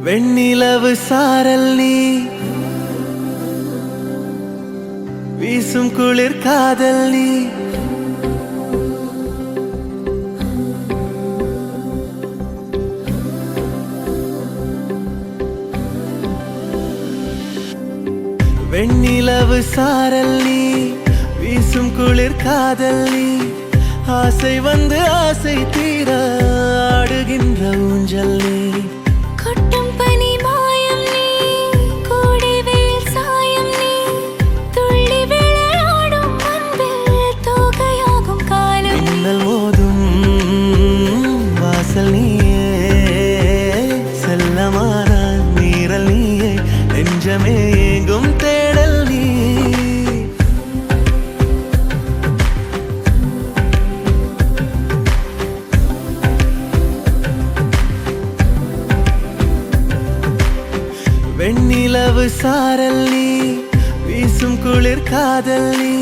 வெண்ணிலவு சாரல் நீ வீசும் குளிர் காதல் நீ வெண்ணிலவு சாரல் நீ வீசும் குளிர் காதல் நீ ஆசை வந்து ஆசை தீர ஆடுகின்ற ஊஞ்சல் நீ கொட்டும் பனி மாயம் நீ கோடை வெயில் சாயம் நீ துள்ளி விளையாடும் அன்பில் தோகையாகும் காலம் மின்னல் மோதும் வாசல் நீயே செல்லமான நீரல் நீயே நெஞ்சமே எங்கும் தேடல் நீ வெண்ணிலவு சாரல் நீ வீசும் குளிர் காதல் நீ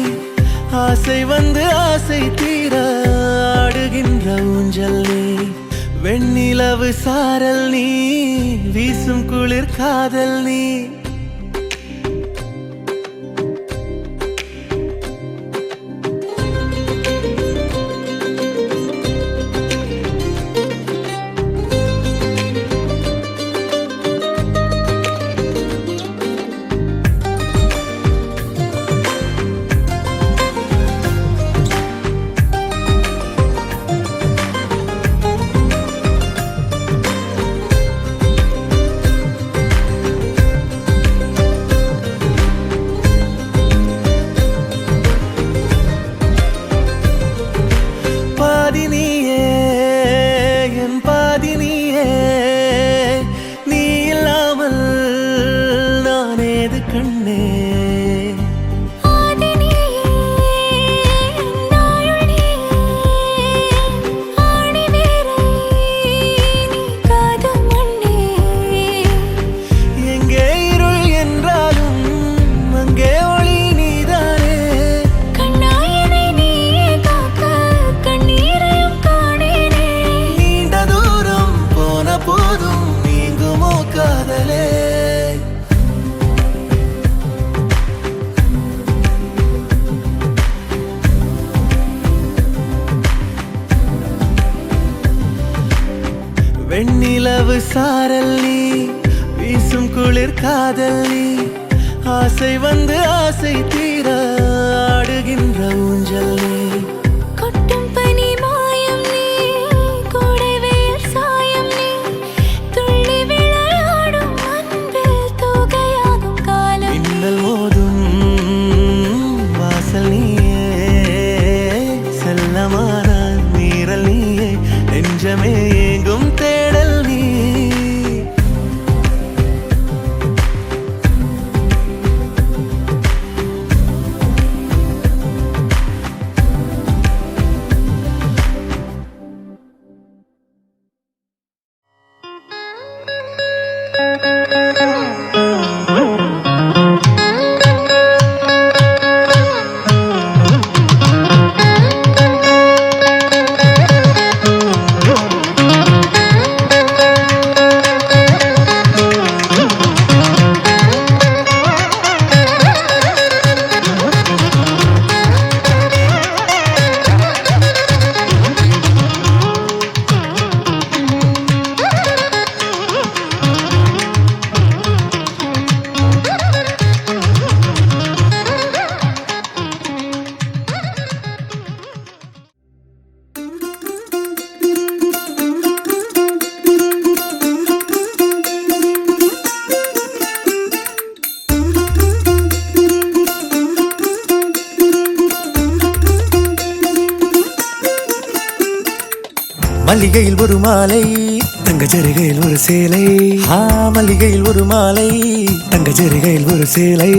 ஆசை வந்து ஆசை தீர ஆடுகின்ற ஊஞ்சல் நீ வெண்ணிலவு சாரல் நீ வீசும் குளிர் காதல் நீ வெண்ணிலவு சாரல் நீ வீசும் குளிர் காதல் நீ ஆசை வந்து ஆசை தீர ஆடுகின்ற ஊஞ்சல் நீ கொட்டும் பனி மாயம் நீ கோடை வெயில் சாயம் நீ துள்ளி விளையாடும் அன்பில் தோகையாகும் காலம் மின்னல் மோதும் வாசல் நீயே செல்லமான நீரல் நீயே நெஞ்சமே எங்கும் தேடல் நீ மல்லிகையில் ஒரு மாலை தங்க ஜரிகையில் ஒரு சேலை மல்லிகையில் ஒரு மாலை தங்க ஜரிகையில் ஒரு சேலை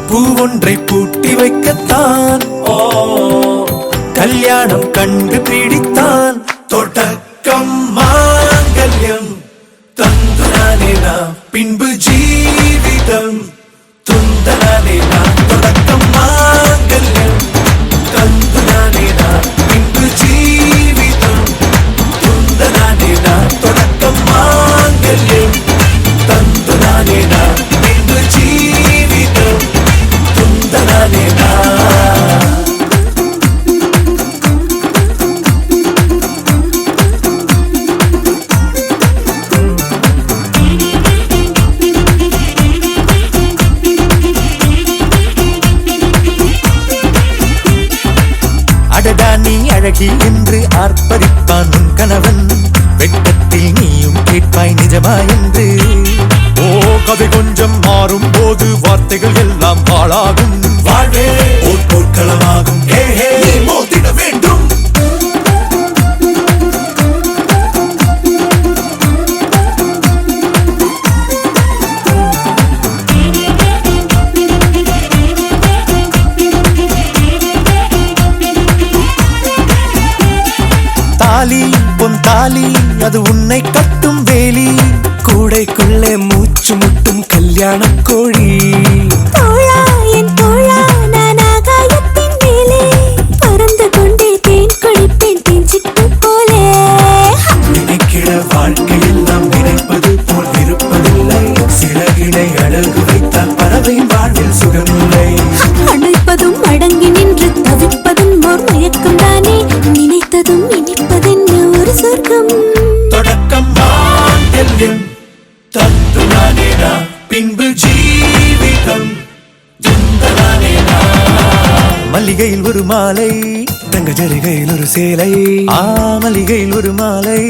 பூவொன்றை பூட்டி வைக்கத்தான் கல்யாணம் கண்டு பிடித்தான் தொடக்கம் மாங்கல்யம் தந்துனானே நாம் பின்பு ஜீவிதம் துந்தனானே நாம் தொடக்கம் மாங்கல்யம் தந்துனானே நாம் பின்பு ஜீவிதம் துந்தனானே கணவன் வெட்கத்தில் நீயும் கேட்பாய் நிஜமா என்று. ஓ கதை கொஞ்சம் மாறும் போது வார்த்தைகள் எல்லாம் பாழாகும். வாழ்வே ஓர் போர்க்களமாகும். நீ மோதிட வேண்டும். தாலி பொன் தாலி அது உன்னை கட்டும் வேலி. கூடைக்குள்ளே மூச்சு முட்டும் கல்யாண கோழி. தோழா என் தோழா நான் ஆகாயத்தின் மேலே பறந்து கொண்டே தேன் குடிப்பேன் தேஞ்சிட்டு போலே. நினைக்கிற வாழ்க்கையில் நாம் நினைப்பது போல் இருப்பதில்லை. சிறகினை அழகு வைத்தால் பறவையின் வாழ்வில் சுகமில்லை. அழைப்பதும் அடங்கி நின்று தவிப்பதும் ஓர் மயக்கம் தானே. நினைத்ததும் இனிப்பதென்ன ஒரு சொர்க்கம். தொடக்கம் மாங்கல்யம் தந்துனானேனா பின்பு ஜீவிதம் துந்தனானேனா. மல்லிகையில் ஒரு மாலை தங்க ஜரிகையில் ஒரு சேலை. மல்லிகையில் ஒரு மாலை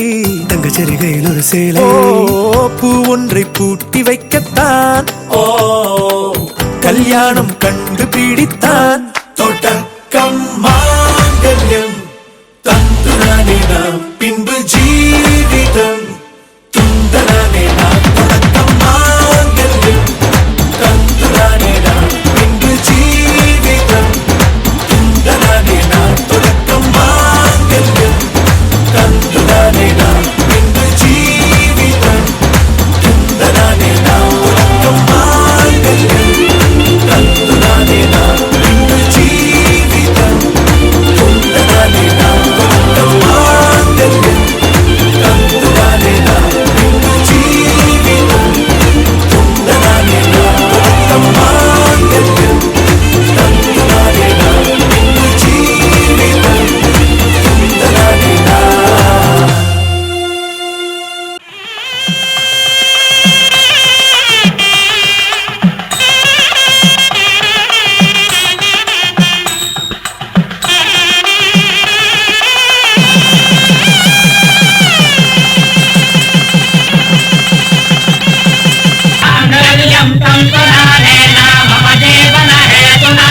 தங்க ஜரிகையில் ஒரு சேலை. பூ ஒன்றை பூட்டி வைக்கத்தான் கல்யாணம் கண்டு பிடித்தான். தொடக்கம் மாங்கல்யம் தந்துனானேனா பின்பு ஜீவிதம் துந்தனானேனா. தொடக்கம் மாங்கல்யம் தந்துனானேனா பின்பு ஜீவிதம் துந்தனானேனா. தொடக்கம் மாங்கல்யம் தந்துனானேனா பின்பு ஜீவிதம் துந்தனானேனா. தொடக்கம் மாங்கல்யம் தந்துனானேனா பின்பு ஜீவிதம் துந்தனானேனா. தொடக்கம் மாங்கல்யம் தந்துனானேனா பின்பு ஜீவிதம் துந்தனானேனா. தொடக்கம் மாங்கல்யம் தந்துனானேனா பின்பு ஜீவிதம் துந்தனானேனா. माङ्गल्यं तन्तुनानेन मम जीवनहेतुना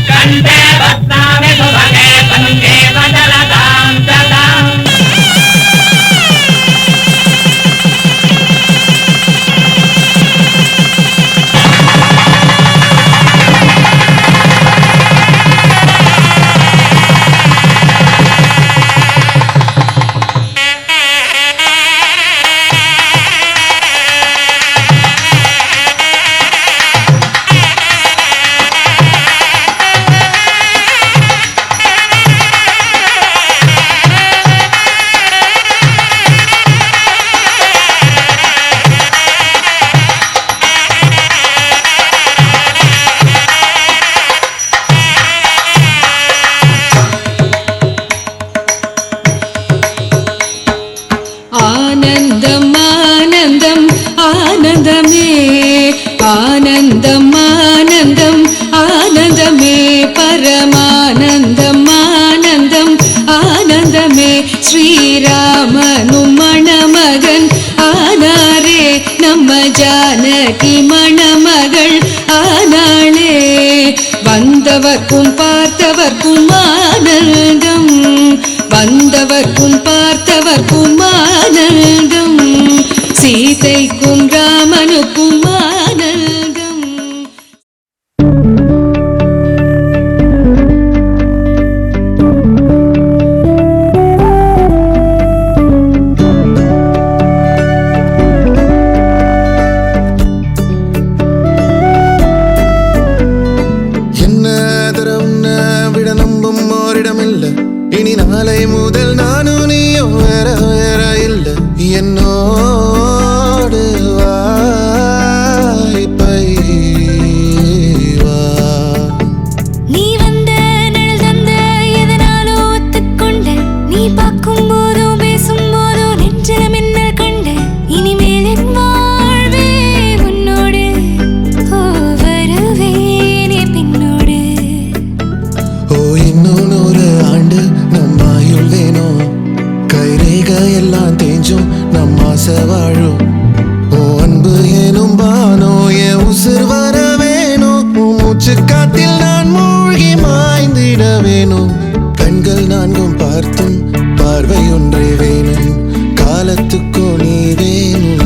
कण्ठे बध्नामि सुभगे पञ्चे वदनतां सदाम्. ஆனந்தம் ஆனந்தம் ஆனந்தமே ஆனந்தம் ஆனந்தம் ஆனந்தமே பரமானந்தம் ஆனந்தம் ஆனந்தமே. ஸ்ரீராமனும் மணமகன் ஆனாரே நம்ம ஜானகி மணமகள் ஆனாளே. வந்தவர்க்கும் பார்த்தவர்க்கும் ஆனந்தம் வந்தவர்க்கும் பார்த்தவர்க்கும் ஆனந்தம். சீதைக்கும் ராமனுக்கும் ஆனந்தம். என்ன தர உன்ன எல்லாம் தேஞ்சும் நம்ம ஆசை வாழும். ஓ அன்பு எனும் பானோ என் உசுர் வர வேணும். மூச்சு காத்தில் நான் மூழ்கி மாய்ந்திட வேணும். கண்கள் நான்கும் பார்த்தும் பார்வை ஒன்றே வேணும். காலத்துக்கோ நீ வேணும்.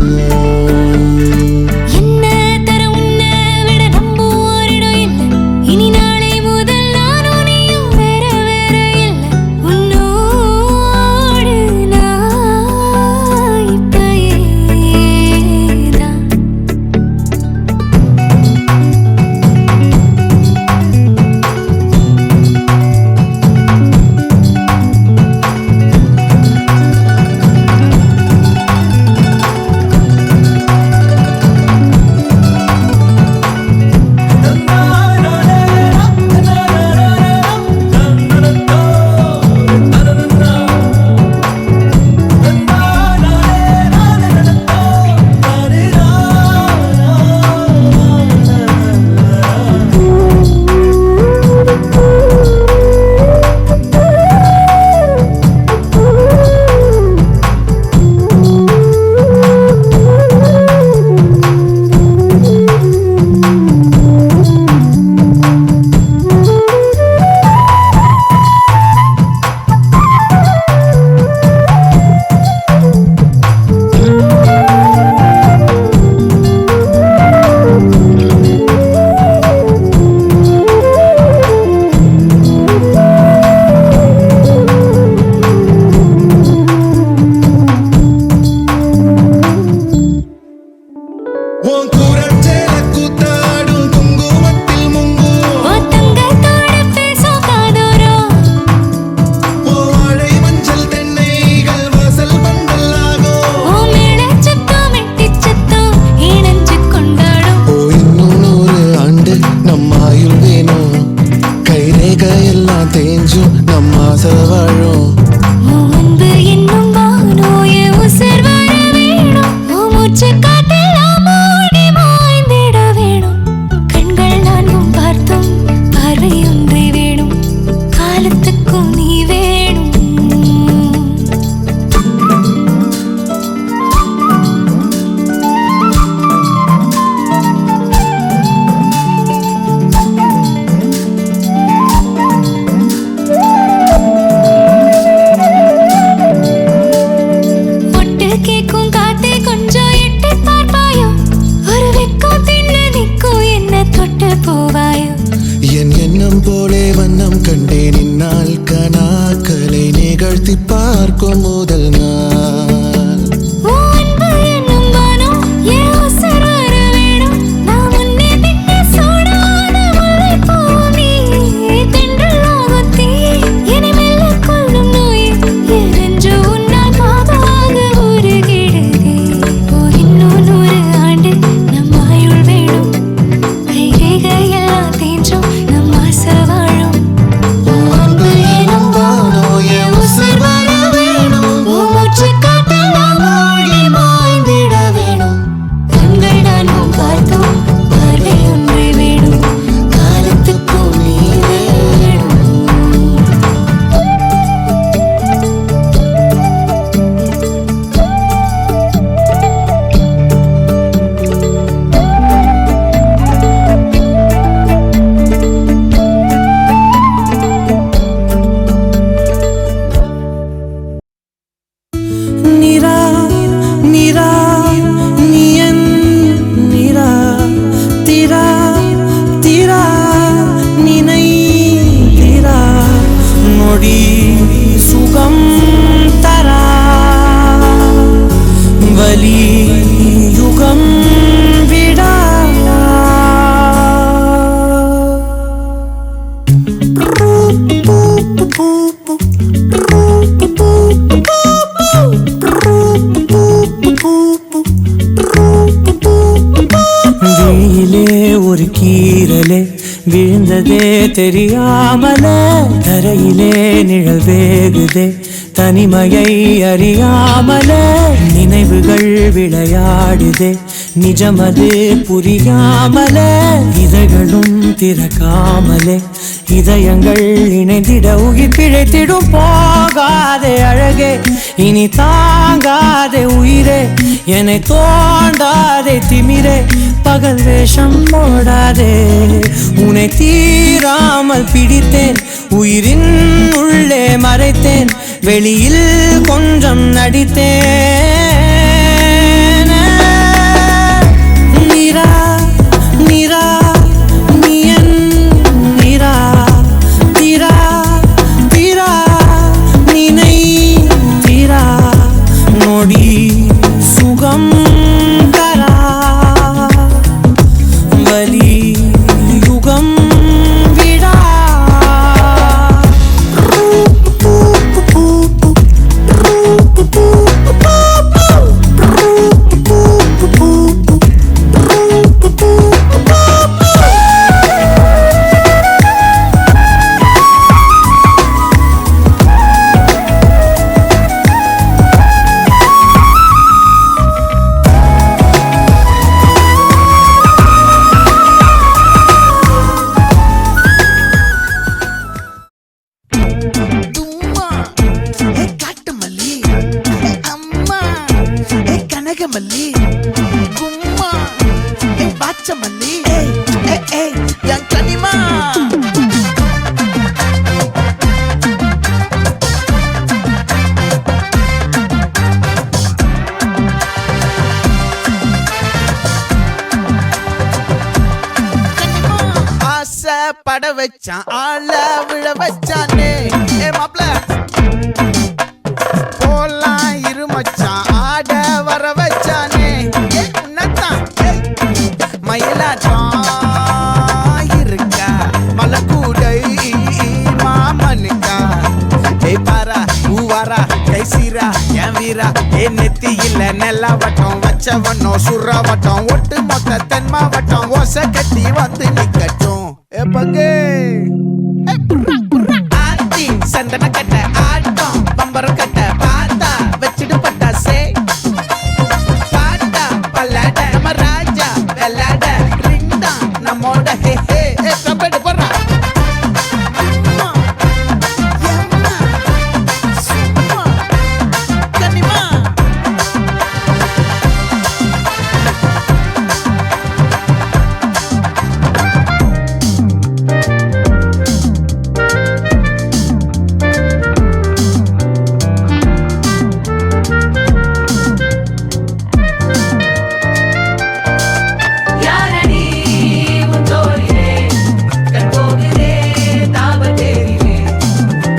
விழுந்ததே தெரியாமலே தரையிலே நிழல் வேகுதே தனிமையை அறியாமலே நினைவுகள் விளையாடுதே நிஜமது புரியாமலே இதழ்களும் திறக்காமலே இதயங்கள் இணைந்திட உயிர் பிழைத்திடும். போகாதே அழகே இனி தாங்காதே உயிரே, என்னை தோண்டாதே திமிரே, பகல் வேஷம் போடாதே. உன்னை தீராமல் பிடித்தேன், உயிரின் உள்ளே மறைத்தேன், வெளியில் கொஞ்சம் நடித்தேன். நீரா நீரா நீயன் நீரா தீரா தீரா நினை தீரா நொடி சுகம் தரா வலி யுகம் விடா. தும்மா ஏ காட்டு மல்லி, அம்மா ஏ கனகமல்லி, கும்மா ஏ பாச்ச மல்லி, என் கனிமா. ஆசை பட வச்சான், ஆள விழ வச்சானே ஏ மாப்ள. போலாம் இருமச்சான், ஆட வர வச்சானே ஏ உன்னத்தான். மயிலாட்டம் இருக்கா மலக்கூடை மாமனுக்கா. ஏ பாரா ஊவாரா கைசீரா என் வீரா, ஏ நெத்தி இல்ல நெல்லா வட்டம் வச்சவனோ சுறா வட்டம், ஒட்டு மொத்த தென் மாவட்டம் ஓசை கட்டி வந்து நிக்கட்டும். ஏ பங்கே ஆத்தி சந்தன கட்ட ஆட்டம், பம்பரம் கட்ட பார்த்தா வச்சிடு பட்டாசே. பாட்டா பல்லாட நம்ம ராஜா வெள்ளாட, ரிங் தான் நம்மோட ஹே ஹே. கபடி போடுறா அம்மா, எம்மா, சும்மா, கனிமா. யாரடி உன் தோளிலே கண் போகுதே தாபத்தேரிலே,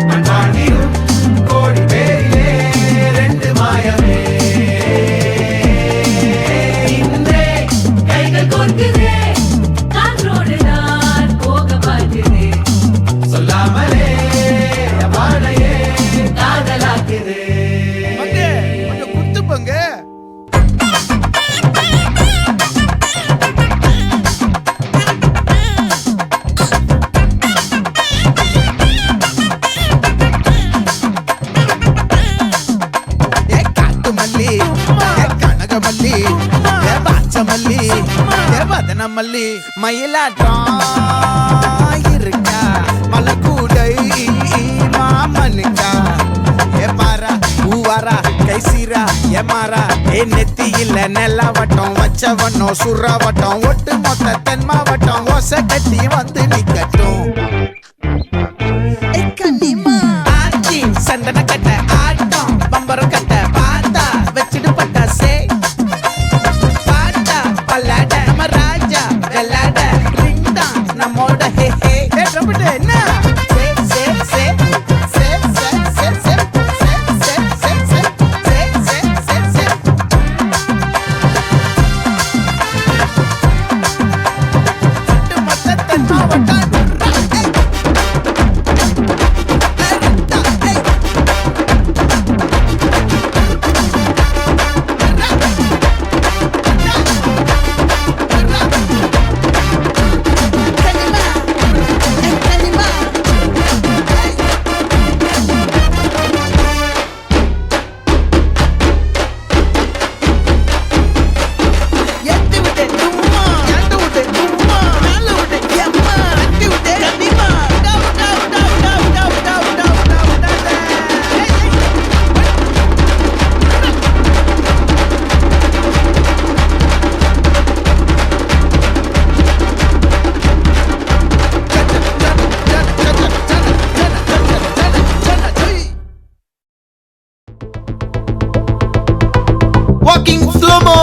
மண்பாண்டியும் கோடி பேரிலே ரெண்டு மாயமே. இன்றே கைகள் கோர்க்குதே, காற்றோடு நான் போக பார்க்குதே, சொல்லாமலே வாழையே காதலாக்குதே. பங்கே கொஞ்சம் குத்து பங்கே. ஏ காட்டு மல்லி, ஏ கனகமல்லி, ஏ பாச்ச மல்லி, ஏ வதன மல்லி, மயிலாட்டம் இருக்கா மலக்கூடை மாமனுக்கா. ஏ பாரா ஊவாரா கைசீரா ஏ மாறா, ஏ நெத்தி இல்ல நெல்லா வட்டம் வச்சவனோ சுறா வட்டம், ஒட்டு மொத்த தென் மாவட்டம் ஓசை கட்டி வந்து நிக்கட்டும். ஏ கனிமா ஆச்சி சந்தன கட்ட ஆட்டம், பம்பரம் கட்ட பார்த்தா வச்சிடு பட்டாசே. பாட்டா பல்லாட நம்ம ராஜா வெள்ளாட, ரிங் தான் நம்மோட ஹே ஹே. ரம்பிட்டு என்ன சே சே சே சே சே சே சே சே சே சே சே சே சே சே. ஒட்டு மொத்த தென் மாவட்டம் சுகமோ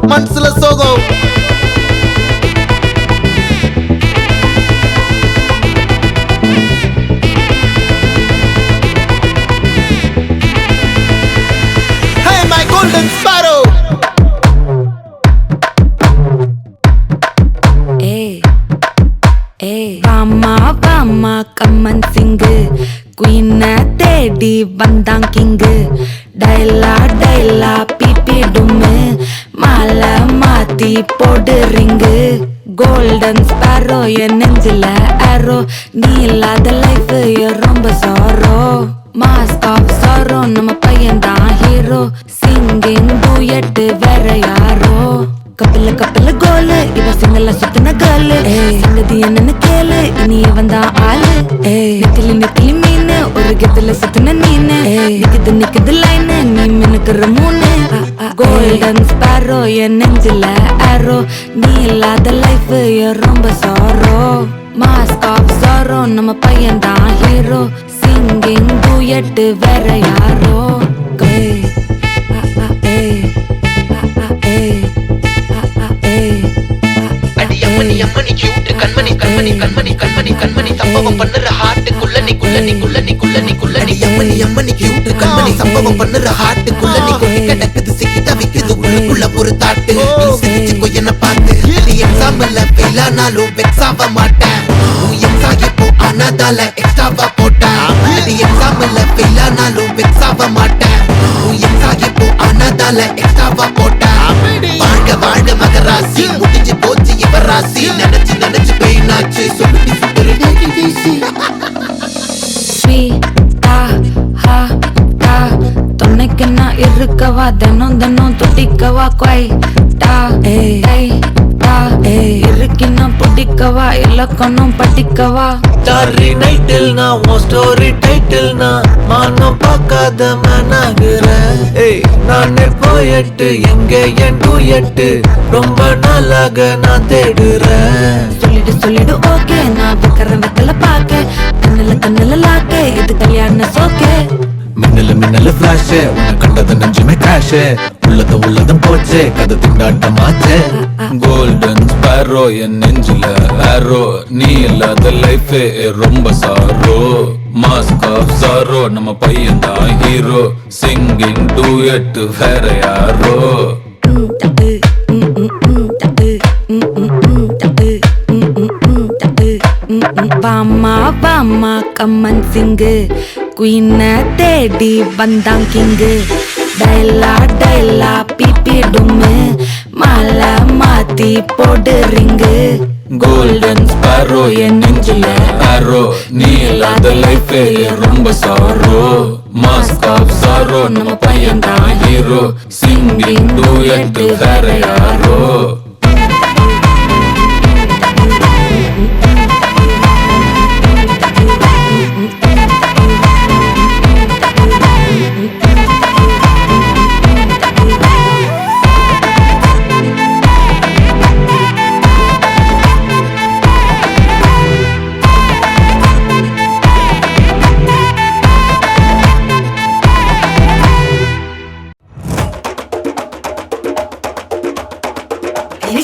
மனசுல சோகம் Hey my golden sparrow வாமா வாமா கம்மன் சிங்கு குயின தேடி வந்தான் கிங்கு டைலா டைலா பிபி டும்மு மாலை மாத்தி போடு ரிங்கு கோல்டன் ஸ்பாரோ என் நெஞ்சில ஆரோ நீ இல்லாத லைஃப் ரொம்ப சாரோ மாஸ்க் ஆஃப் சாரோ நம்ம பையன் தான் ஹீரோ சிங்கிங் டூயட் வேற யாரோ கப்பல கப்பல கோலு இவ சிங்கல்ல சுத்தின கேளு சங்கதி என்னன்னு கேளு இனி இவன் தான் ஆளு நெத்திலி நெத்திலி மீனு ஒரு கெத்துல சுத்தின நீனு நிக்குது நிக்குது லைனு நீ மினுக்குற மூணு கோல்டன் ஸ்பாரோ என் நெஞ்சில ஆரோ நீ இல்லாத லைஃப் ரொம்ப சாரோ மாஸ்க் ஆஃப் சாரோ நம்ம பையன் தான் ஹீரோ சிங்கிங் டூயட் வேற யாரோ அம்மனி அம்மனி கியூட் கண்மணி கண்மணி கண்மணி கண்மணி கண்மணி சம்பவம் பண்ணுற ஹார்ட்டுக்குள்ள நீ குள்ள நீ குள்ள நீ குள்ள நீ குள்ள நீ அம்மனி அம்மனி கியூட் கண்மணி சம்பவம் பண்ணுற ஹார்ட்டுக்குள்ள நீ கொட்டி கிடக்குது சிக்கி தவிக்குது உள்ளுக்குள்ள ஒரு தாட்டு நீ சிரிச்சுக்கோ என்ன பார்த்து நீ எக்ஸாம்ல ஃபெயில் ஆனாலும் வெக்ஸ் ஆக மாட்டேன் உன் எக்ஸாம் இப்போ ஆனதால எக்ஸ்ட்ராவா போட்டேன் நீ எக்ஸாம்ல ஃபெயில் ஆனாலும் வெக்ஸ் ஆக மாட்டேன் உன் எக்ஸாம் இப்போ ஆனதால எக்ஸ்ட்ராவா போட்டேன் வாழ்க வாழ்க மகராசி முடிஞ்சு போச்சு இவ ராசி நினைச்சு நினைச்சு பெயினாச்சு சொல்லுடி சுத்தரு துணைக்கு நான் இருக்கவா தினம் தினம் துடிக்கவா கொய்டா இருக்கின்னா பிடிக்கவா இலக்கணம் படிக்கவா ஸ்டாரி நைட்டில் நான் உன் ஸ்டோரி டைட்டில் நான் மானம் பார்க்காத மனாகிறேன் நானே போயிட்டு எங்க என் டூயட்டு ரொம்ப நாளாக நான் தேடுறேன் சொல்லிடு ஓகே நான் வைக்கிறேன் வெத்தல பாக்க கண்ணுல லாக்க இது கல்யாண சோக்கே மின்னல மின்னல ஃபிளாஷ் உன்னை கண்டது நெஞ்சுமே கிராஷ் உள்ளதும் போச்சே கதை திண்டாட்டமாச்சே கோல்டன் ஸ்பாரோ என் நெஞ்சில ஆரோ நீ இல்லாத லைஃப் ரொம்ப சாரோ மாஸ்க் ஆஃப் சாரோ நம்ம பையன் தான் ஹீரோ சிங்கிங் டூயட் வேற யாரோ வாமா வாமா கம்மன் சிங்கு குயின தேடி வந்தான் கிங்கு டைலா டைலா பிபி டும்மு மாலை மாத்தி போடு ரிங்கு கோல்டன் ஸ்பாரோ என் நெஞ்சில ஆரோ நீ இல்லாத லைஃப் ரொம்ப சாரோ மாஸ்க் ஆஃப் சாரோ நம்ம பையன் தான் ஹீரோ சிங்கிங் டூயட் வேற யாரோ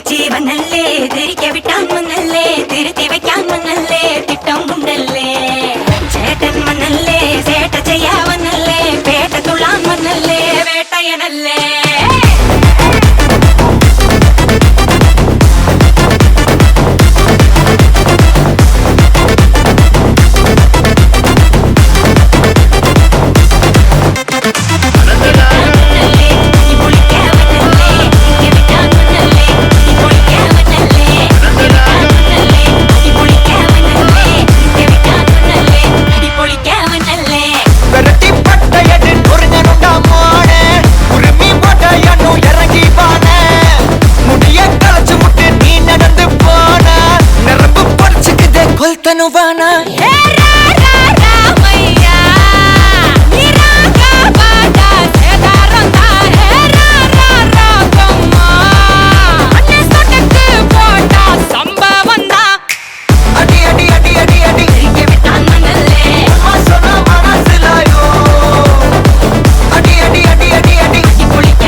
திருச்சிவனல்லே திரிக்க விட்டான் மன்னல்லே திருத்தி வைக்கான் மன்னல்லே திட்டம் உண்டல்லே சேட்டன் மன்னல்லே சேட்ட செய்யாவனல்லே பேட்ட துளான் மன்னல்லே வேட்டையனல்லே తనువానా குளிக்க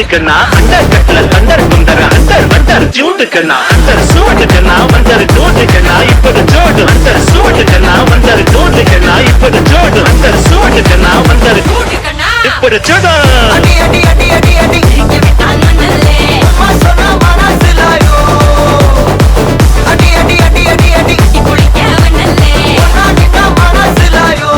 சூட்டுக்குன்னா அண்டர் கட்ல தண்டர் குண்டர் அண்டர் வண்டர் ஜூட்டுக்குன்னா அண்டர் சூட்டுக்குன்னா வண்டர் ஜூட்டுக்குன்னா இப்படி ஜோடு அண்டர் சூட்டுக்குன்னா வண்டர் ஜூட்டுக்குன்னா இப்படி ஜோடு அண்டர் சூட்டுக்குன்னா வண்டர் இப்படி ஜோடு அடி அடி அடி அடி அடி இங்க விட்டால் மண்ணல்லே அம்மா சொன்னா மனசிலாயோ அடி அடி அடி அடி அடி குளிக்க வண்ணல்லே ஒன்னா கிட்ட மனசிலாயோ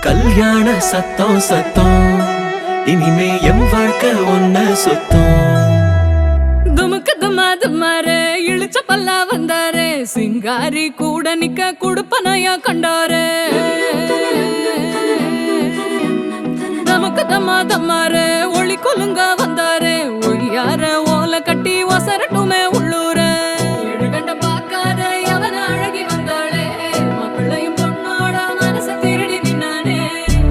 கல்யாண சத்தம் சத்தம் இனிமே என் வாழ்க்கை ஒன்ன சுத்தம் துமுக்கு துமாரு இழுச்ச பல்லா வந்தாரு சிங்காரி கூட நிக்க குடுப்பனையா கண்டாரு நமக்கு தம்மாரு ஒளி கொலுங்க வந்தாரு ஒய்யார ஓலை கட்டி ஒசரட்டுமே உள்ளூர கண்ட பார்க்காத அவன அழகி வந்தாளே மாப்பிள்ளையும் பொண்ணோட மனச திருடி நின்னானே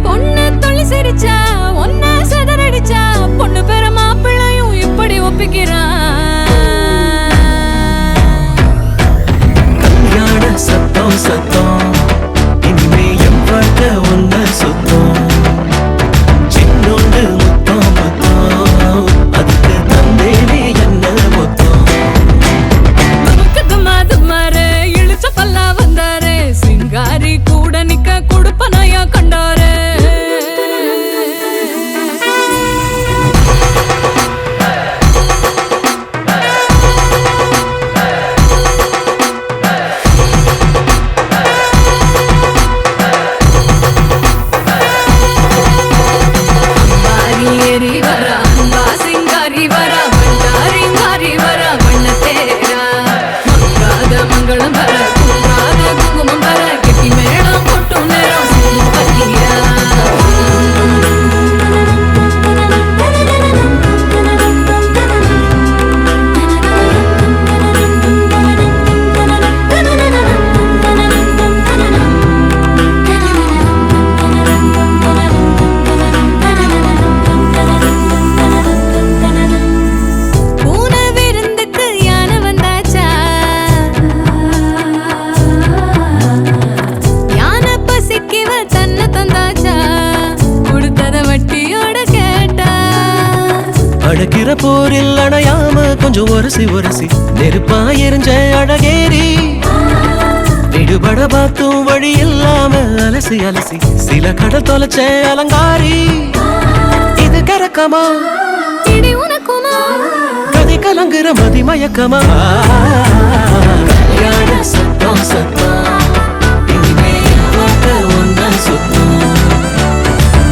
பொண்ணு தொழில் சிரிச்சா ஒன்ன செதறடிச்சா பொண்ணு பேர மாப்பிள்ளையும் இப்படி ஒப்பிக்கிறான் கல்யாண சத்தம் சத்தம் இனிமே என் வாழ்க்கை ஒன்ன சுத்தம் சின்னொன்று முத்தம் முத்தம் அதுக்கு தந்தேனே என்ன மொத்தம் நமக்கு துமாரு இழுச்ச பல்லா வந்தாரு சிங்காரி கூட நிக்க குடுப்பனையா கண்டாரு அடக்கிற போரில் அணையாம கொஞ்சம் ஒரசி நெருப்பா எரிஞ்ச அழகேரி விடுபட பார்த்தும் வழி இல்லாம அலசி சில கடல் தொலைச்ச அலங்காரி இது கரக்கமா இடி உனக்குமா கதை கலங்குற மதி மயக்கமா கல்யாண சத்தம் சத்தம் இனிமே வாழ்க்கை ஒன்னா சுத்தம்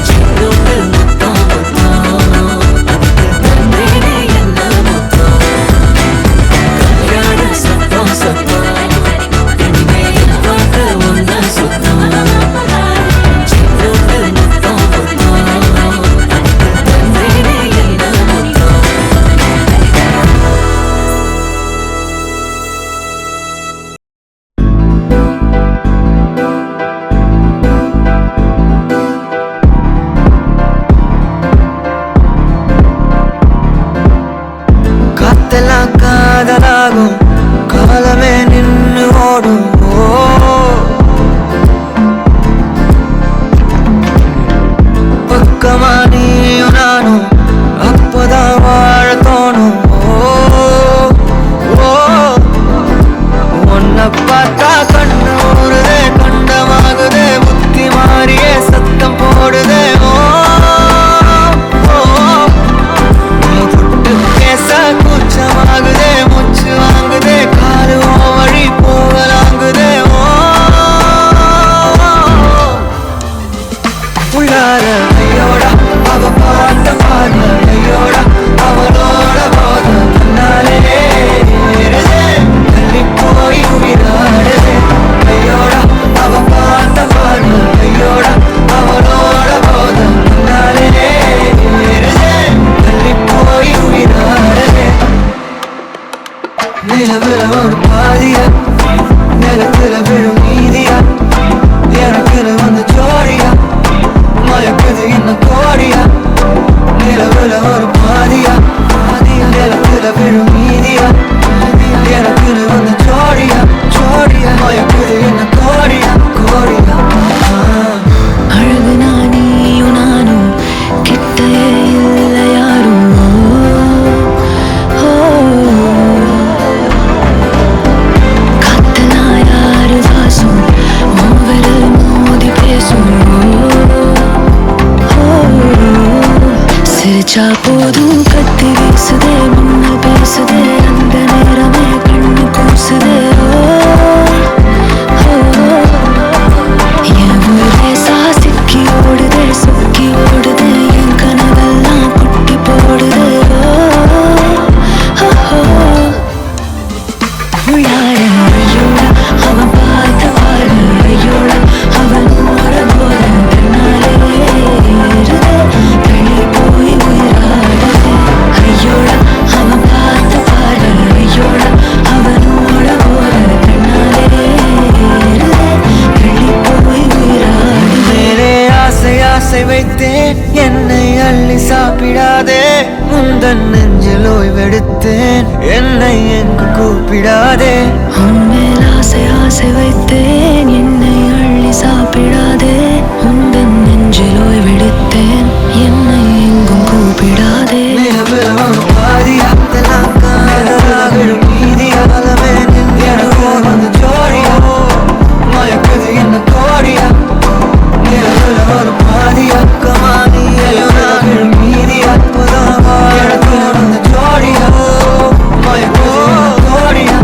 சின்னொன்று முத்தம் முத்தம் அதுக்கு தந்தேனே என்ன மொத்தம் கல்யாண சத்தம் சத்தம் இனிமே வாழ்க்கை ஒன்னா சுத்தம் சின்னொன்று முத்தம் முத்தம் அதுக்கு தந்தேனே என்ன மொத்தம் காத்தெல்லாம் காதலாகும் காலமே நின்னு ஓடும் பக்கமா நீயும் நானும் அப்பதான் வாழ தோணும் உன்னை பார்த்தா கண்ணு ஊறுதே கண்டமாகுதே புத்தி மாறியே சத்தம் போடுதே நீ தொட்டு பேச கூச்சமாகுதே மூச்சு வாங்குதே காலு வழி போகலாங்குதே உள்ளார ஐயோடா மயக்குது இன்னும் கோடியா நிலவுல ஒரு பாதியா நிலத்துல விழும் மீதியா எனக்குன்னு வந்து ஜோடியா மயக்குது இன்னும் கோடியா அழகு நானியும் நானும் கிட்டே இல்ல யாரும் காத்தலா யாரு வாசம் மூவரில் மோதி பேசும் சிரிச்சா போதும் கத்தி வீசுதே முன்ன பேசுதே அந்த நேரமே கண்ணு கூசுதே என் ஊரே சாசிக்கி ஓடுதே சொக்கி ஓடுதே என் கனவெல்லாம் குட்டி போடுதே உள்ளார ஐயோட அவன் பார்த்த பாரு ஐயோட அவன் ஓட போற தன்னாலே ஏறுதே தள்ளி போய் உயிராடுதே ஐயோட அவன் பார்த்த பாரு ஐயோட அவன் ஓட போற தன்னாலே ஏறுதே தள்ளி போய் உயிராடுதே மேலே ஆசை வைத்தேன் என்னை அள்ளி சாப்பிடாதே முந்தன் நெஞ்சில் ஓய்வெடுத்தேன் என்னை எங்கு கூப்பிடாதே உன்மேல் ஆசை வைத்தேன் என்னை அள்ளி சாப்பிடாதே உந்தன் நெஞ்சில் ஓய்வெடுத்தேன் என்னை எங்கும் கூப்பிடாதே நிலவுல ஒரு பாதியா விழும் மீதியா எனக்கு வந்து ஜோடியா மயக்குது இன்னும் கோடியா நிலவுல ஒரு பாதியா விழும் மீதியா எனக்கு வந்து ஜோடியா மயக்குது இன்னும் கோடியா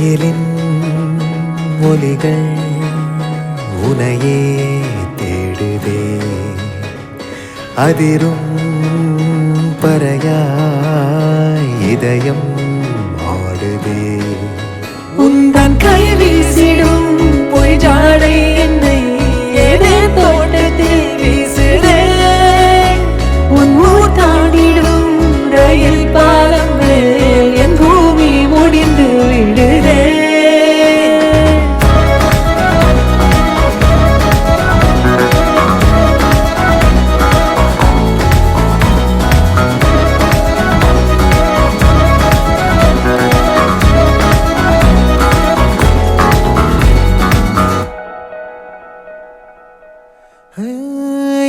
குயிலின் ஒலிகள் உனையே தேடுதே அதிரும் பறையாய் இதயம் ஆடுதே உந்தன் கை வீசிடும் பொய் ஜாடை என்னை ஏதே தோட்டத்தில் வீசுதே உன் ஊர் தாண்டிடும் ரயில் பாலம் மேல் என் பூமி முடிந்து விடுதே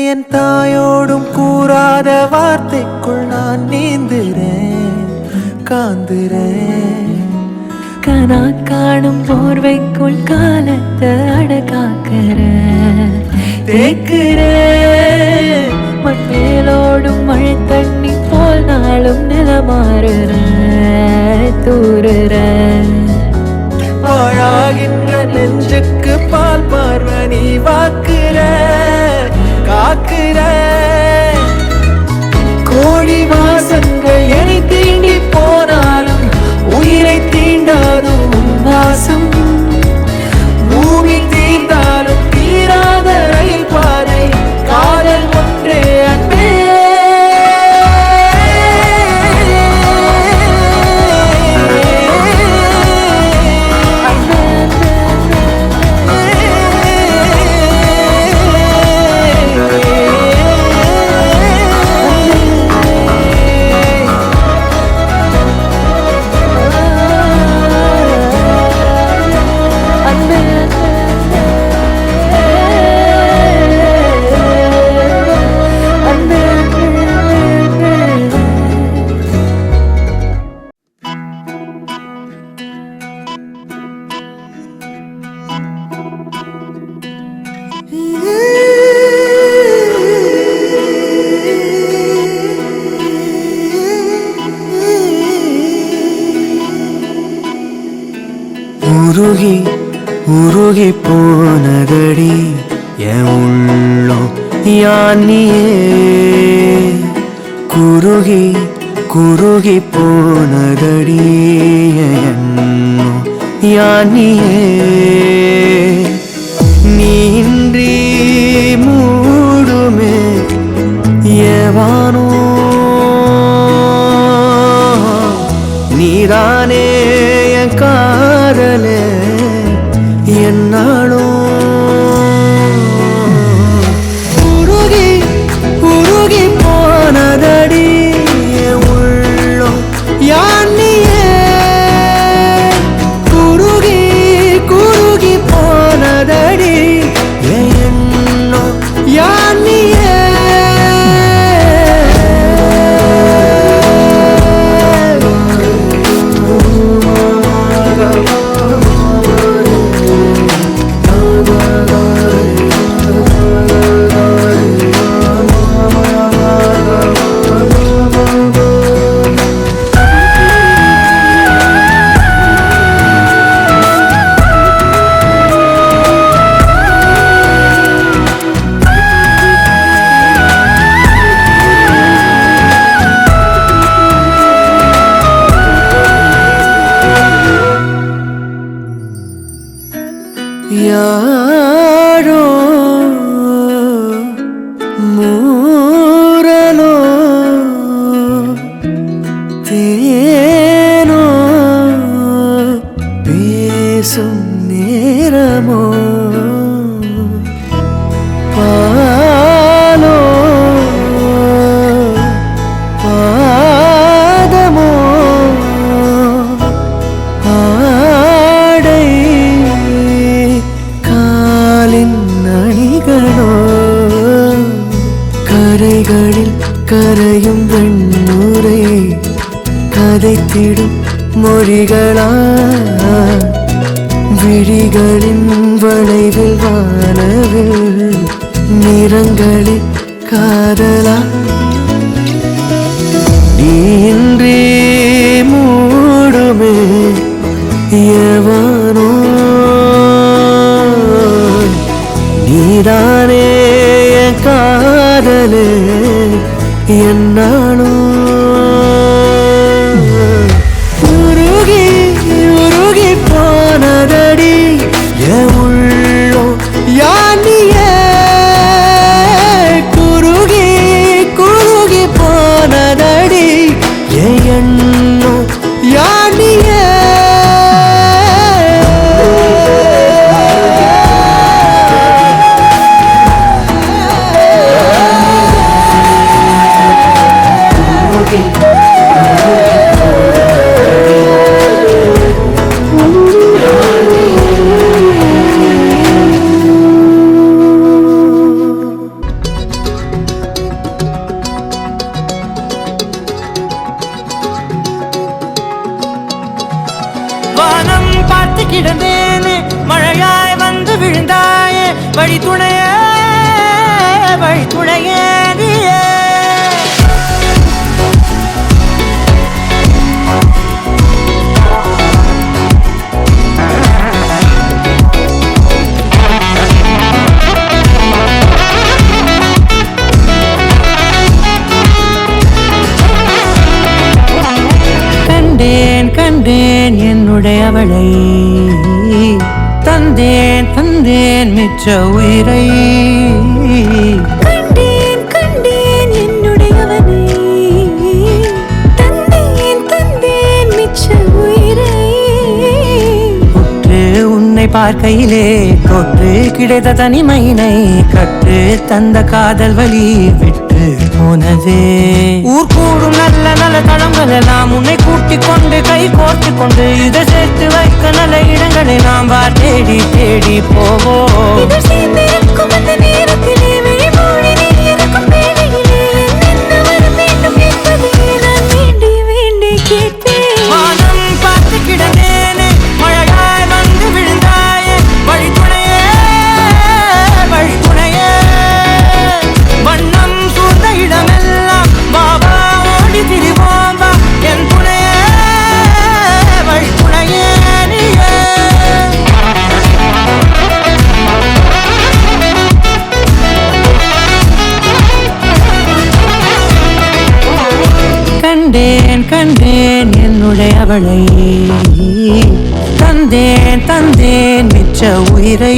என் தாயோடும் கூறாத வார்த்தைக்குள் நான் நீந்துறேன் காந்துறேன் கனா காணும் போர்வைக்குள் காலத்தை அடக்காக்கிற தேக்குற மண்மேலோடும் மழை தண்ணி போல் நாளும் நிலமாறுற தூறுற பாழாகின்ற நெஞ்சுக்கு பால் பார்வை நீ வாக்குற காக்குற கோடி வாசங்கள் என்னை தீண்டி போனாலும் உயிரை தீண்டாதும் உன் வாசம் பூமி தீர்ந்தாலும் தீராத ரயில் பாதை காதல் ஒன்றே அன்பே உருகி உருகி போனதடி என் உள்ளம் யானியே குருகி குருகி போனதடி என் எண்ணம் யானியே நீன்றி மூடுமே ஏவானோ நீதானே என் காதலே என்னாலும் உருகி உருகி போனதடி என் உள்ளம் யானியே குருகி குருகி போனதடி என் எண்ணம் யானியே யாரோ மூரலோ தேனோ பேசும் நேரமோ பாலோ பாதமோ ஆடை காலின் அணிகளோ கரைகளில் கரையும் வெண்ணுரை கதைத்திடும் மொழிகளா விழிகளின் வளைவில் வானவில் நிறங்களில் காதலா நீன்றி மூடுமே எவ என்னாலும் உருகி உருகி போனதடி என் உள்ளம் யானியே குருகி குருகி போனதடி என் எண்ணம் யானியே வானம் பார்த்து கிடந்தேனே மழையாய் வந்து விழுந்தாயே வழி துணையே நீயே கண்டேன் கண்டேன் என்னுடையவளை தந்தேன் தந்தேன் மிச்ச உயிரை கண்டேன் கண்டேன் என்னுடையவனை தந்தேன் தந்தேன் மிச்ச உயிரை உற்று உன்னை பார்க்கையிலே கொற்று கிடைத்த தனிமையினை கற்று தந்த காதல் வழி விட்டு போனதே ஊர் கூடும் நல்ல நல்ல தளங்கள் எல்லாம் உன்னை கூட்டிக் கொண்டு கை கோர்த்து கொண்டு இதை சேர்த்து வைக்க நல்ல இடங்களை நாம் தேடி தேடி போவோம் இதழ் சேர்ந்திருக்கும் அந்த நேரத்திலே விழிமூடி நீ இருக்கும் வேளையிலே என்ன வர வேண்டும் என்பதை நான் வேண்டி வேண்டி கேட்பேன் வானம் பார்த்து கிடந்தேனே மழையாய் வந்து விழுந்தாயே வழி துணையே வண்ணம் சூழ்ந்த இடமெல்லாம் பாபா ஓடி திரிவோம் வா என் துணையே வழி துணையே நீயே கண்டேன் கண்டேன் என்னுடையவளை தந்தேன் தந்தேன் மிச்ச உயிரை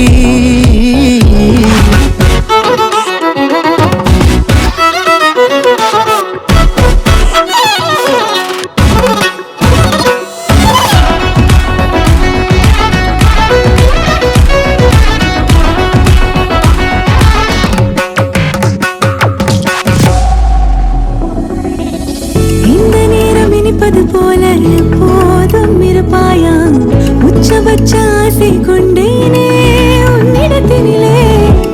இந்த நேரம் இனிப்பது போல எப்போதும் இருப்பாயா உச்சபட்ச ஆசை கொண்டேனே உன்னிடத்தினிலே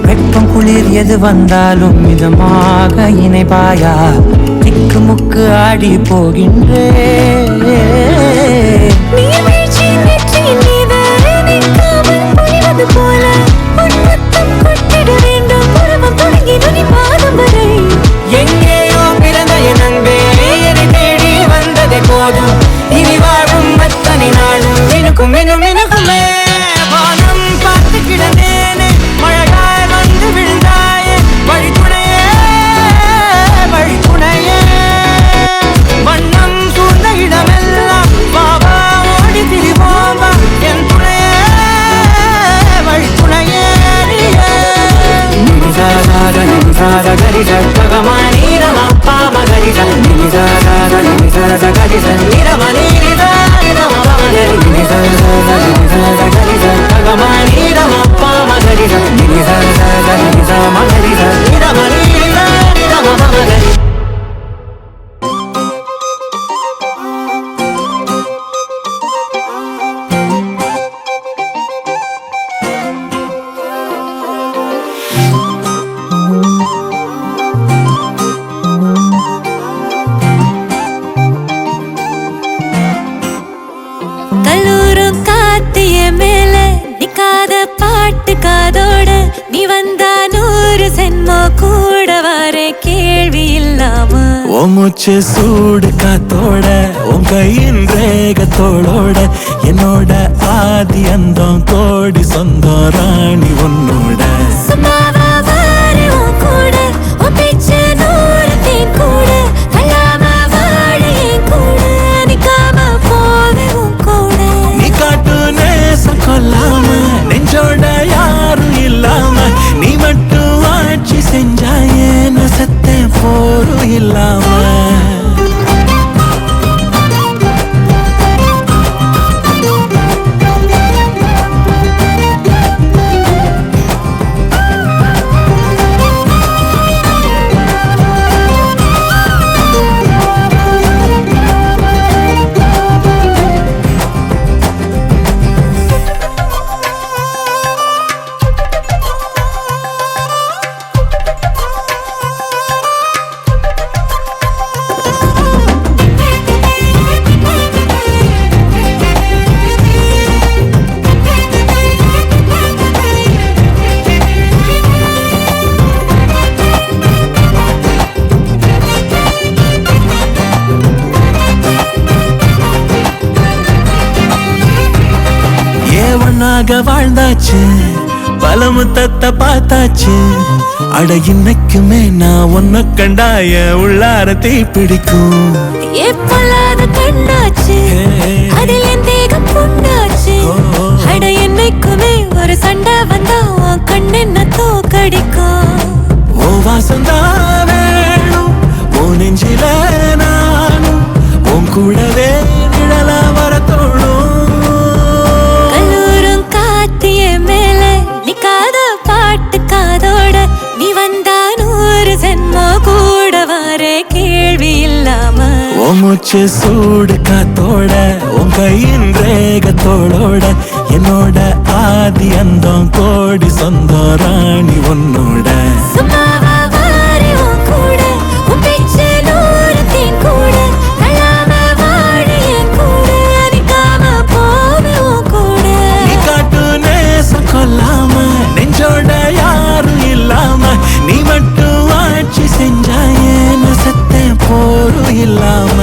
வெப்பம் குளிர் எது வந்தாலும் மிதமாக இணைப்பாயா திக்கு முக்கு ஆடி போகின்றே நீர்வீழ்ச்சியின் நெற்றியின் மீது நிற்காமல் பொழிவது போல உன் முத்தம் கொட்டிட வேண்டும் உருவம் தொடங்கி நுனி பாதம் வரை எங்கேயோ பிறந்த என் அன்பே என்னை தேடி வந்ததே போதும் இனி வாழும் அத்தனை நாளும் எனக்கும் எனக்குமே வானம் பார்த்து கிடந்தேனே மழையாய் வந்து விழுந்தாயே வழி துணையே வண்ணம் சூழ்ந்த இடமெல்லாம் பாபா ஓடி திரிவோம் வா என் துணையே வழி துணையே கல்லூரும் காத்திய மேல நிக்காத பாட்டு காதோட நீ வந்தா 100 சென்மோ கூட வர கேள்வி இல்லாம உன் மூச்சு சூடு காத்தோட உன் கையின் ரேகத்தோளோட என்னோட ஆதி அந்தம் கோடி சொந்தம் ராணி உன்னோட சும்மாவா வாரு உன் கூட உன் பேச்சு 100 தேன் கூட உனக்காக வாழ்ந்தாச்சு, பல முத்தத்தை பார்த்தாச்சு. அட இன்னைக்குமே நான் உன்னை கண்டாய உள்ளாரத்தை பிடிக்கும். எப்பொல்லாத கண்ணாச்சு, அதில் என் தேகம் புண்ணாச்சு. அட என்னைக்குமே ஒரு சண்டை வந்தா உன் கண்ணென்ன தோக்கடிக்கும். ஓ வாசந்தான் வேணும், ஓ நெஞ்சில நானும் உன் கூடவே நிழல வர தோணும். கல்லூரும் காத்திய மேல நிக்காத பாட்டு காதோட, நீ வந்தா 100 ஜென்மோ கூட வர கேள்வி இல்லாம. ஓ மூச்சு சூடு காத்தோட, உன் கையின் ரேகத்தோட, என்னோட ஆதி அந்தம் கோடி சொந்தம் ராணி உன்னோட. சும்மாவா வாரி உன் கூட, உன் பேச்சு 100 தேன் கூட. தள்ளாம வாழ என் கூட, நிக்காம போவே உன் கூட. நீ காட்டு நேசம் கொல்லாம, நெஞ்சோட யாரும் இல்லாம, நீ மட்டும் ஆட்சி செஞ்சாயே நான் செத்தேன் போரும் இல்லாம.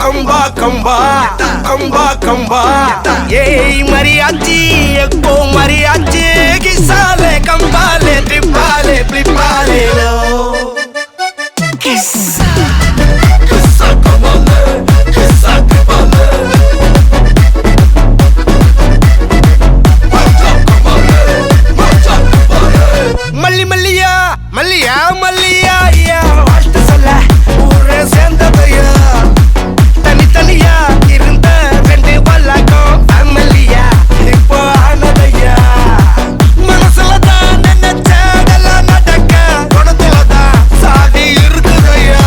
கம்பா கம்பா கம்பா கம்பா ஏய் மரியாச்சி எக்கோ மரியாச்சி கிசாலே கம்பாலே ட்ரிப்பாலே ப்ளிப்பாலே லோ கிசா கிசா கம்பாலே கிசா ட்ரிப்பாலே மல்லி மல்லியா மல்லியா மல்லியா வாழ்த்து சொல்ல ஊரே சேர்ந்ததையா. தனித்தனியா இருந்த 2 பல்லக்கம் ஃபேமிலியா இப்போ ஆனதையா. மனசுல தான் நினைச்சதெல்லாம் நடக்க, குணத்துல தான் சாதி இருக்குதையா.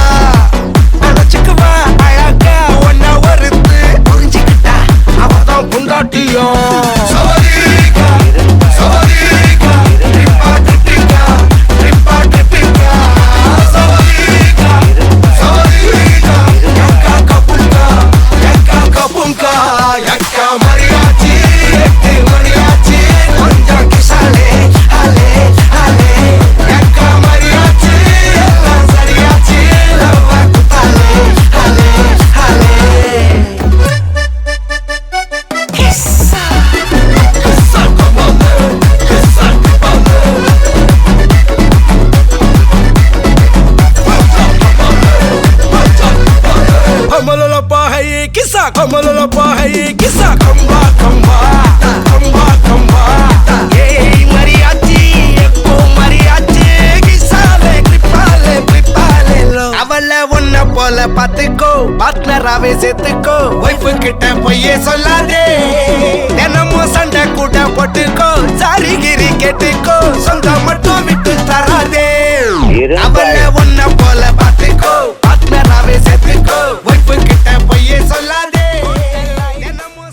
அழைச்சுக்குவா அழக ஒன்ன ஒருத்து, புரிஞ்சுக்கிட்டா அவதான் புண்டாட்டியா. பாத்துக்கோ பார்ட்னராவே சேர்த்துக்கோ, வைஃப் கிட்ட பொய்யே சொல்லாதே. தினமும் சண்டை கூட போட்டுக்கோ, சாரிகிரி கேட்டுக்கோ, சொந்தம் மட்டும் விட்டு தராதே. அவள ஒன்ன போல பாத்துக்கோ பார்ட்னராவே சேர்த்துக்கோ, வைஃப் கிட்ட பொய்யே சொல்லாதே. தினமும்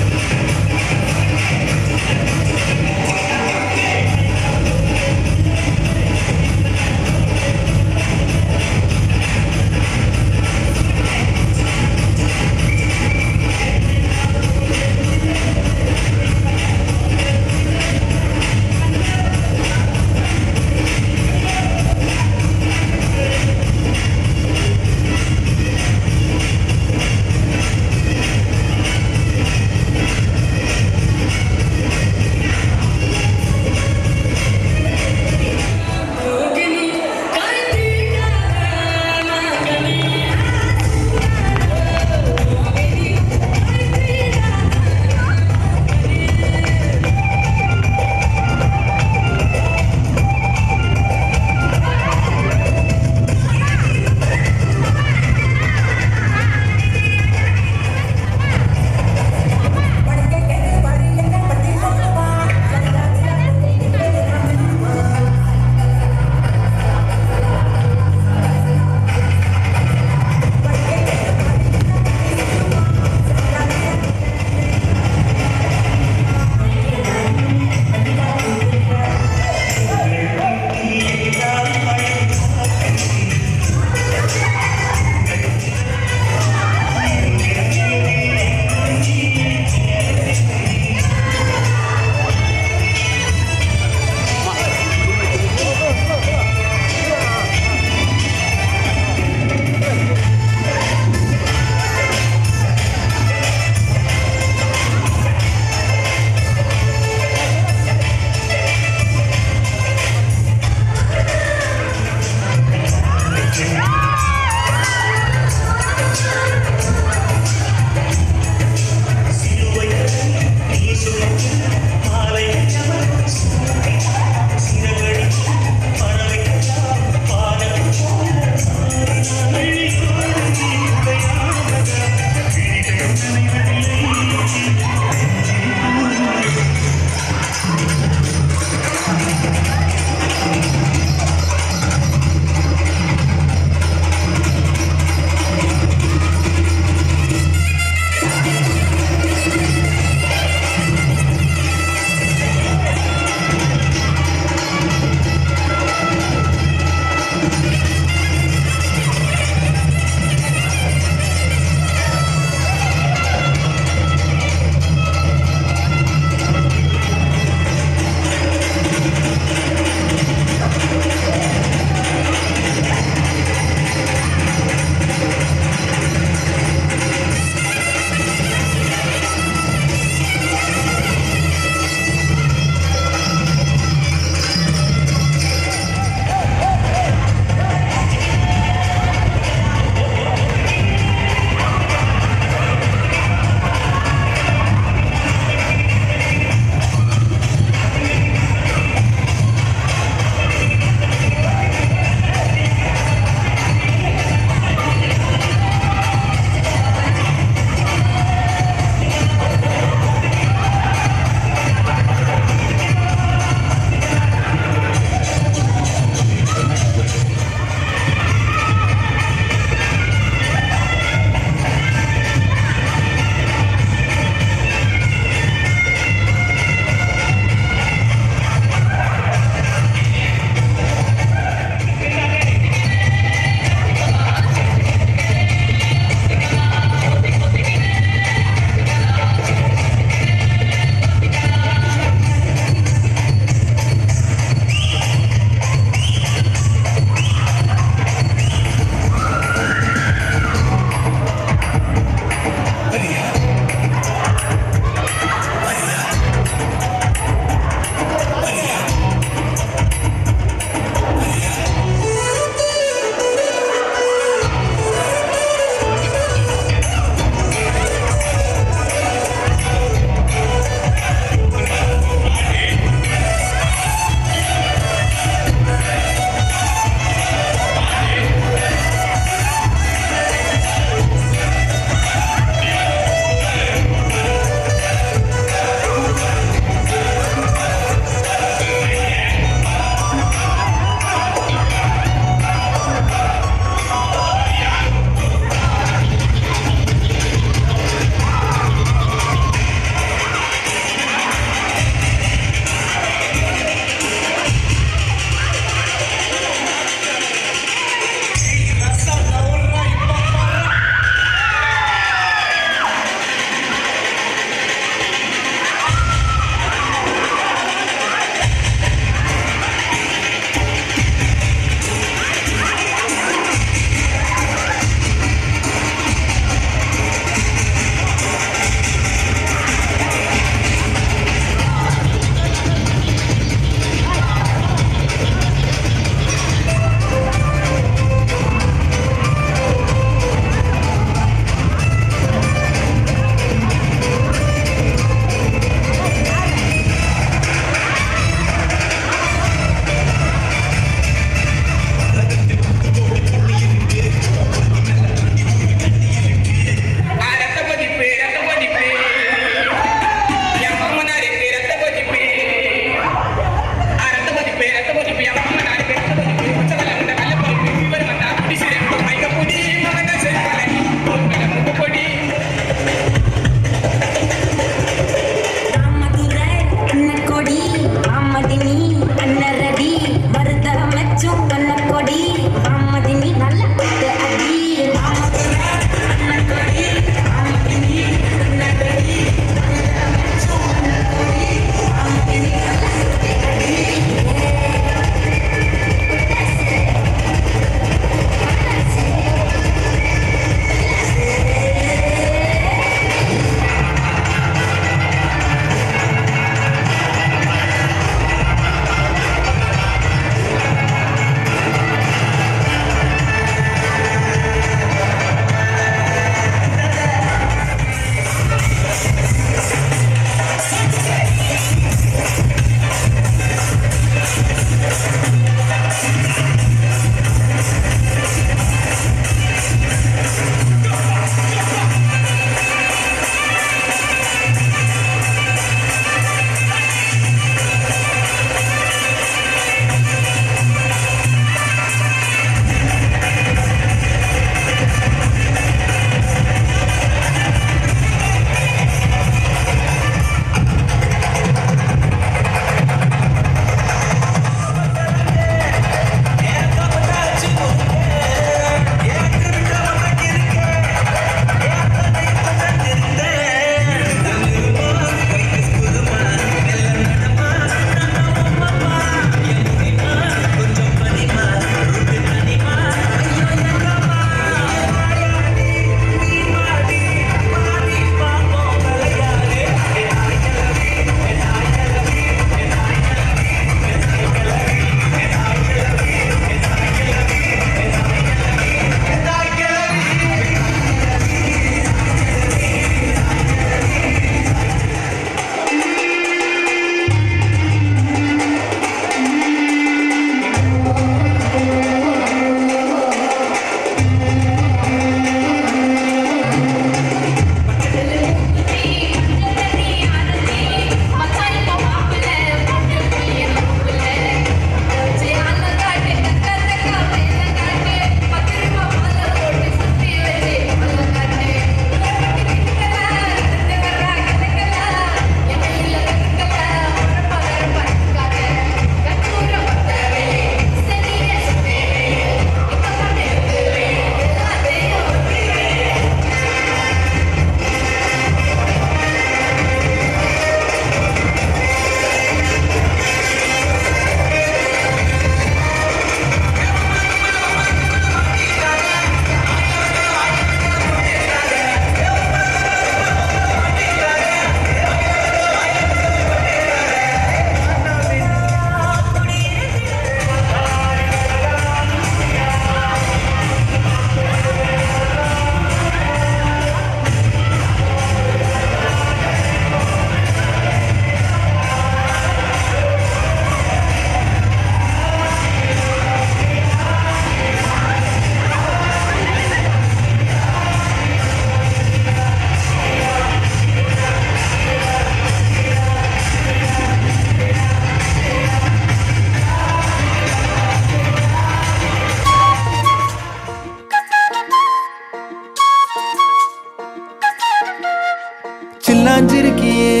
சில்லாஞ்சிருக்கியே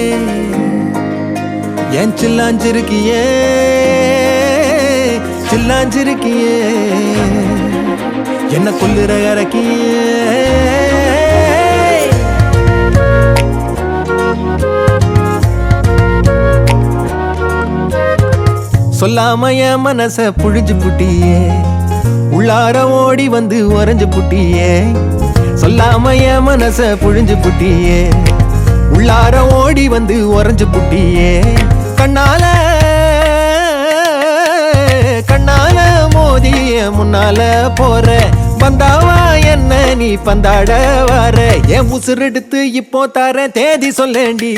என் சில்லாஞ்சிருக்கியே சில்லாஞ்சிருக்கியே என்ன கொல்லுற இறக்கியே சொல்லாம என் மனச புழிஞ்சு புட்டியே உள்ளார ஓடி வந்து உறைஞ்சு புட்டியே சொல்லாம என் மனச புழிஞ்சு புட்டியே உள்ளார ஓடி வந்து உறைஞ்சு புட்டியே கண்ணால கண்ணால மோதிய முன்னால போற பந்தாவா என்ன நீ பந்தாட வர என் உசுர் எடுத்து இப்போ தர தேதி சொல்லேண்டி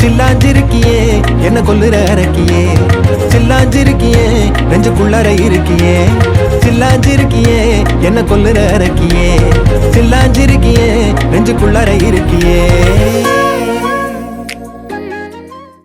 சில்லாஞ்சிருக்கியே என்ன கொல்லுற இறக்கியே சில்லாஞ்சிருக்கியே நெஞ்சுக்குள்ளற இருக்கியே சில்லாஞ்சிருக்கியே என்ன கொல்லுற இறக்கியே சில்லாஞ்சிருக்கியே நெஞ்சுக்குள்ளற இருக்கியே